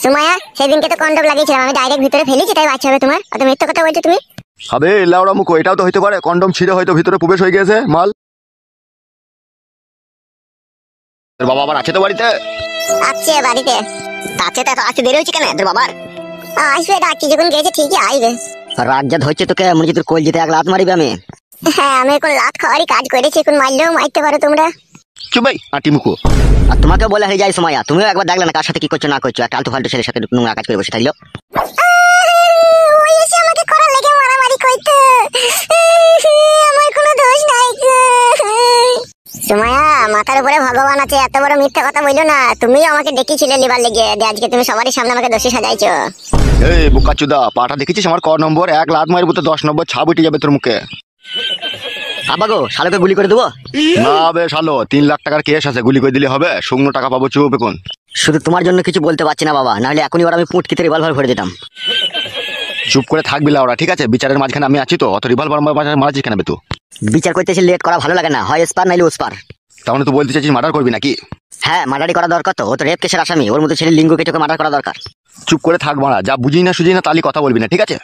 সুমাইয়া, সেদিনকে তো কন্ডম লাগিয়েছিলাম, আমি ডাইরেক্ট ভিতরে ফেলেছি, তাই বাচ্চা হবে তোমার? অত মিথ্যা কথা বলছো তুমি। হবে লাউড়া মুখো, এটাও তো হইতে পারে কন্ডম ছিঁড়ে হয়তো ভিতরে প্রবেশ হয়ে গেছে মাল। তোর বাবা আবার আছে তো বাড়িতে? আছে বাড়িতে। আছে তো আসতে দেরি হচ্ছে কেন তোর বাবার? আসবে, ডাকি যখন গেছে ঠিকই আসবে। রাত যা ধরছে তোকে, মনে হচ্ছে তোর কোল যেতে এক লাত মারিবে আমি। হ্যাঁ, আমি এখন লাত খাওয়ারই কাজ করেছি, এখন মারলেও মারতে পারো তোমরা। চুপ ভাই আটি মুখো। আর তোমাকে বলে হয়ে যায় সময়া, তুমিও একবার দেখলে না কার সাথে কি করছো না করছো, একটা আলতু ফালতু ছেলের সাথে নোংরা কাজ করে বসে থাকলো। ওই এসে আমাকে করার লেগে মারামারি করতে, আমার কোনো দোষ নাই। সুমাইয়া, মাথার উপরে ভগবান আছে, এত বড় মিথ্যা কথা বললো না। তুমিও আমাকে ডেকেছিলে লিবার লেগে, আজকে তুমি সবারই সামনে আমাকে দোষী সাজাইছো। এই বোকাচুদা, পাটা দেখেছিস আমার ক নম্বর? এক লাত মারবো তো 10 নম্বর ছাপ উঠে যাবে তোর মুখে। আবাগো শালোকে গুলি করে দেবো? না বে শালো, 3 লাখ টাকার কেস আছে, গুলি করে দিলে হবে? শুকনো টাকা পাবো, চুপ এখন। শুধু তোমার জন্য কিছু বলতে পারছি না বাবা, নাহলে এখনই ওরা আমি পুটকিতে রিভলভার ভরে দিতাম। চুপ করে থাকবি লাউড়া, ঠিক আছে? বিচারের মাঝখানে আমি আছি তো, অত রিভলভার মারাছিস কেন বে তুই? বিচার করতেছি, লেট করা ভালো লাগে না, হয় স্পার নাইলে ওস্পার। তাহলে তুই বলতে চাইছিস মার্ডার করবি নাকি? হ্যাঁ, মার্ডারই করা দরকার তো, ও তো রেপ কেসের আসামি, ওর মতো ছেলে লিঙ্গ কেটে মার্ডার করা দরকার। চুপ করে থাক মারা, যা বুঝি না সুঝি না তালি কথা বলবি না, ঠিক আছে?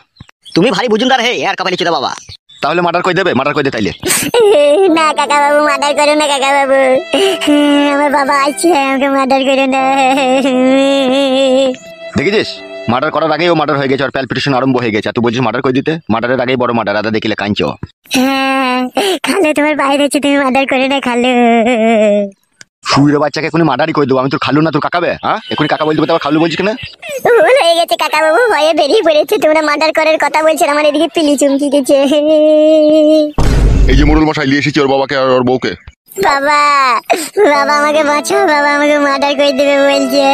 তুমি ভারী বুঝুনদার হে আর কপালি চুদা বাবা। তাহলে মার্ডার করে দেবে, মার্ডার করে দে তাইলে। না কাকা বাবু, মার্ডার করো না কাকা বাবু, আমার বাবা আছে, আমাকে মার্ডার করো না। দেখেছিস, মার্ডার করার আগেই ও মার্ডার হয়ে গেছে, আর প্যালপিটেশন আরম্ভ হয়ে গেছে। তুই বলছিস মার্ডার করে দিতে? মার্ডারের আগেই বড় মার্ডার, আদা দেখিলে কাঁদছো। হ্যাঁ, খালে তোমার বাইরে আছে, তুমি মার্ডার করে না খালে। শুইরে বাচ্চাকে এখনই মার্ডারই করে দেবো আমি। তোর খালু না তোর কাকাবে? হ্যাঁ, এখনই কাকা বলতে আবার খালু বলছিস কেন? ভুল হয়ে গেছে কাকা বাবু, ভয়ে বেরিয়ে পড়েছে, তোমরা মার্ডার করার কথা বলছেন, আমার এদিকে পিলি চুমকি গেছে। এই যে মোড়ল মশাই নিয়ে এসেছি ওর বাবাকে আর ওর বউকে। বাবা, বাবা আমাকে বাঁচাও, বাবা আমাকে মার্ডার করে দেবে বলছে।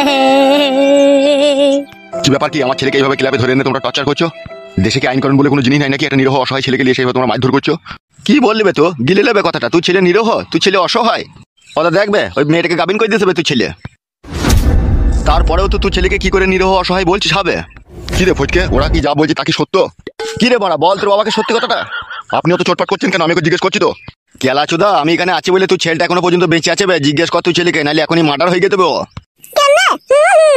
কি ব্যাপার কি, আমার ছেলেকে এইভাবে ক্লাবে ধরে এনে তোমরা টর্চার করছো? দেশে কি আইন কানুন বলে কোনো জিনিস নাই নাকি? একটা নিরহ অসহায় ছেলেকে নিয়ে এসে তোমরা মারধর করছো? কি বলবে তো, গিলে নেবে কথাটা। তুই ছেলে নিরহ, তুই ছেলে অসহায়, ওটা দেখবে ওই মেয়েটাকে গাবিন করে দিতে হবে তুই ছেলে। তারপরেও তো তুই ছেলেকে কি করে নিরহ অসহায় বলছিস হবে? কি রে ফটকে, ওরা কি যা বলছে তা কি সত্য? কি রে বড়া, বল তোর বাবাকে সত্যি কথাটা। আপনিও তো চটপট করছেন কেন? আমি জিজ্ঞেস করছি তো। কেলা চুদা, আমি এখানে আছি বলে তুই ছেলেটা এখনো পর্যন্ত বেঁচে আছে বে? জিজ্ঞেস কর তুই ছেলেকে, নাহলে এখনই মার্ডার হয়ে যেতে ও। কেন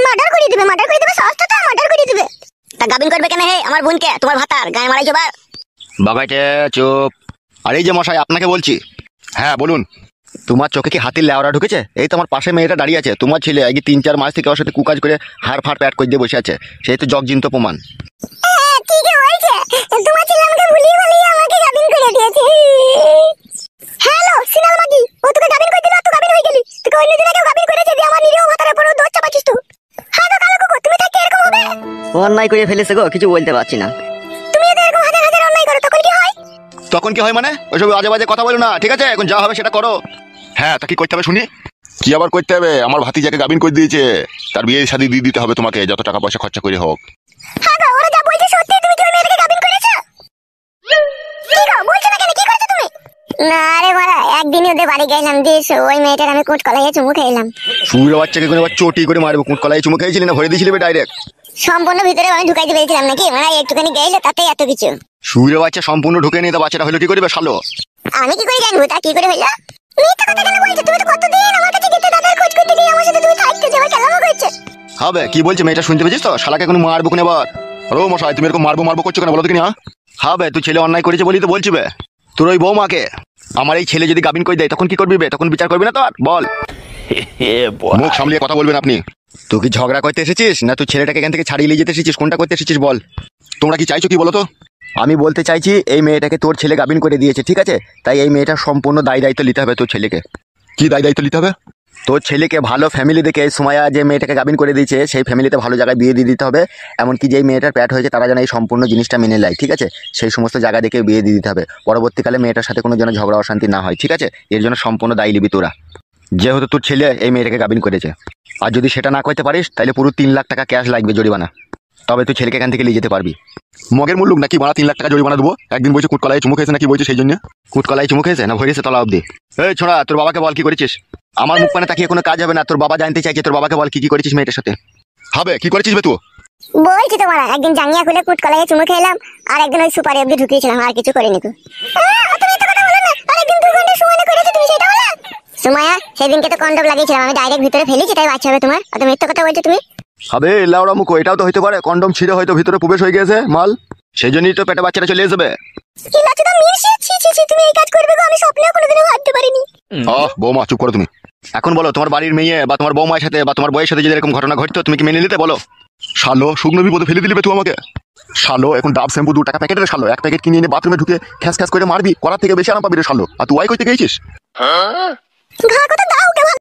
মার্ডার করে দিবে? মার্ডার করে দিবে, সস্তা তো মার্ডার করে দিবে। তা গাবিন করবে কেন হে আমার বোনকে? তোমার ভাতার গায়ে মারাইছো বার। বাগাইটে চুপ। আর এই যে মশাই, আপনাকে বলছি। হ্যাঁ বলুন। তোমার চোখে কি হাতির লেওড়া ঢুকেছে? এই তো আমার পাশে মেয়েটা দাঁড়িয়ে আছে, তোমার ছেলে আগে 3-4 মাস থেকে ওর সাথে কুকাজ করে হাড় ফাড় প্যাট করে দিয়ে বসে আছে। সেই তো জগজিন্ত প্রমাণ। ঠিকই বলছে, তোমার ছেলে আমাকে ভুলিয়ে ভালিয়ে আমাকে গাবিন করে দিয়েছে। হ্যালো সিনাল মাগি, ও তোকে গাবিন করে দিল, তুই গাবিন হয়ে গেলি। তোকে অন্য দিন আগেও গাবিন করেছে, দিয়ে আমার নিরীহ ভাতার উপর দোষ চাপাচ্ছিস তুই। হ্যাঁ গো কালো কুকুর, তুমি থাকতে এরকম হবে? অন্যায় করে ফেলেছে গো, কিছু বলতে পারছি না। তুমি যদি এরকম হাজার হাজার অন্যায় করো তখন কি হয়? তখন কি হয় মানে? ওইসব আজে বাজে কথা বলো না, ঠিক আছে? এখন যা হবে সেটা করো। হ্যাঁ, তা কি করতে হবে শুনি? কি আবার করতে হবে? আমার ভাতিজাকে গাবিন করে দিয়েছে, তার বিয়ে শাদী দিয়ে দিতে হবে তোমাকে, যত টাকা পয়সা খরচা করে হোক। হ্যাঁ গো, ওরা যা বলছে সত্যি, তুমি কি ওই মেয়েটাকে গাবিন করেছো? কি গো বলছো না কেন, কি করেছো তুমি? না রে মারা, একদিনই ওদের বাড়ি গেলাম, দিয়ে ওই মেয়েটার আমি কুট কলাইয়ে চুমু খেলাম। শুয়ে বাচ্চাকে কোনো চটি করে মারবো, কুট কলাই চুমু খেয়েছিলি না ভরে দিয়েছিলি ডাইরেক্ট? সম্পূর্ণ ভিতরে আমি ঢুকাইতে পেরেছিলাম নাকি? মানে একটুখানি গেলে তাতে এত কিছু। শুয়ে বাচ্চা সম্পূর্ণ ঢুকে নিয়ে তো বাচ্চাটা হলো কি করবে শালো? আমি কি করে জানবো তা কি করে হইলো? মিথ্যা কথা কেন বলছো? তুমি তো কতদিন আমার কাছে গেতে দাদার খোঁজ করতে গিয়ে আমার সাথে তুমি থাকতে যাবে, কেলামো করছো। হবে কি বলছে মেয়েটা, শুনতে পেয়েছিস তো? শালাকে কোনো মারবো কোন এবার? আরে মশাই, তুমি এরকম মারবো মারবো করছো কেন বলো তো কিনা? হবে, তুই ছেলে অন্যায় করেছে বলি তো বলছি বে। তোর ওই বৌমাকে আমার এই ছেলে যদি গাবিন করে দেয় তখন কি করবি বে? তখন বিচার করবি না তো? আর বল, মুখ সামলিয়ে কথা বলবেন আপনি। তুই কি ঝগড়া করতে এসেছিস না তুই ছেলেটাকে এখান থেকে ছাড়িয়ে নিয়ে যেতে এসেছিস? কোনটা করতে এসেছিস বল? তোমরা কি চাইছো কি বলো তো? আমি বলতে চাইছি এই মেয়েটাকে তোর ছেলে গাবিন করে দিয়েছে, ঠিক আছে? তাই এই মেয়েটার সম্পূর্ণ দায় দায়িত্ব নিতে হবে তোর ছেলেকে। কি দায় দায়িত্ব নিতে হবে? তোর ছেলেকে ভালো ফ্যামিলি দেখে, সুমাইয়া যে মেয়েটাকে গাবিন করে দিয়েছে সেই ফ্যামিলিতে ভালো জায়গায় বিয়ে দিয়ে দিতে হবে। এমনকি যেই মেয়েটার প্যাট হয়েছে তারা যেন এই সম্পূর্ণ জিনিসটা মেনে নেয়, ঠিক আছে? সেই সমস্ত জায়গা দেখে বিয়ে দিয়ে দিতে হবে। পরবর্তীকালে মেয়েটার সাথে কোনো যেন ঝগড়া অশান্তি না হয়, ঠিক আছে? এর জন্য সম্পূর্ণ দায়ী নিবি তোরা, যেহেতু তোর ছেলে এই মেয়েটাকে গাবিন করেছে। আর যদি সেটা না করতে পারিস তাহলে পুরো 3 লাখ টাকা ক্যাশ লাগবে জরিমানা, তবে তুই ছেলেকে এখান থেকে নিয়ে যেতে পারবি। মগের মূল্য নাকি মারা 3 লাখ টাকা জরিমানা দেবো? একদিন বলছে কুটকলায় চুমু খেয়েছে নাকি বলছে, সেই জন্য কুটকলায় চুমু খেয়েছে না ভরেছে তলা অব্দি। এই ছোড়া, তোর বাবাকে বল কি করেছিস? আমার মুখ পানে তাকিয়ে কোনো কাজ হবে না, তোর বাবা জানতে চাইছে। তোর বাবাকে বল কি কি করেছিস মেয়েটার সাথে। হবে, কি করেছিস বে তুই? বলছি তোমার, একদিন জাঙ্গিয়া খুলে কুট কলাইয়ে চুমু খেলাম, আর একদিন ওই সুপারি অব্দি ঢুকিয়েছিলাম, আর কিছু করিনি তো। তুমি তো কথা বলো না, আর একদিন 2 ঘন্টা সময় করেছো তুমি, সেটা বলো। সুমাইয়া, সেদিনকে তো কন্ডম লাগিয়েছিলাম, আমি ডাইরেক্ট ভিতরে ফেলেছি, তাই বাচ্চা হবে তোমার? অত মিথ্যা কথা বলছো তুমি। হবে লাউড়া মুখো, এটাও তো হইতে পারে কন্ডম ছিঁড়ে হয়তো ভিতরে প্রবেশ হয়ে গেছে মাল, সেই জন্যই তো পেটে বাচ্চাটা চলে যাবে। কি লাচুদা মির্শি, ছি ছি ছি, তুমি এই কাজ করবে গো, আমি স্বপ্নেও কোনোদিনও ভাবতে পারিনি। বৌমা চুপ করো তুমি। এখন বলো তোমার বাড়ির মেয়ে বা তোমার বৌমার সাথে বা তোমার বউয়ের সাথে যদি এরকম ঘটনা ঘটতো তুমি কি মেনে নিতে? বলো। শালো শুকনো বিপদে ফেলে দিলি তুই আমাকে। শালো এখন ডাব শ্যাম্পু 2 টাকা প্যাকেটের শালো, এক প্যাকেট কিনে এনে বাথরুমে ঢুকে খ্যাস খ্যাস করে মারবি, করার থেকে বেশি আরাম পাবি রে শালো। আর তুই ওয়াই করতে গেছিস? ঘা কথা দাও কে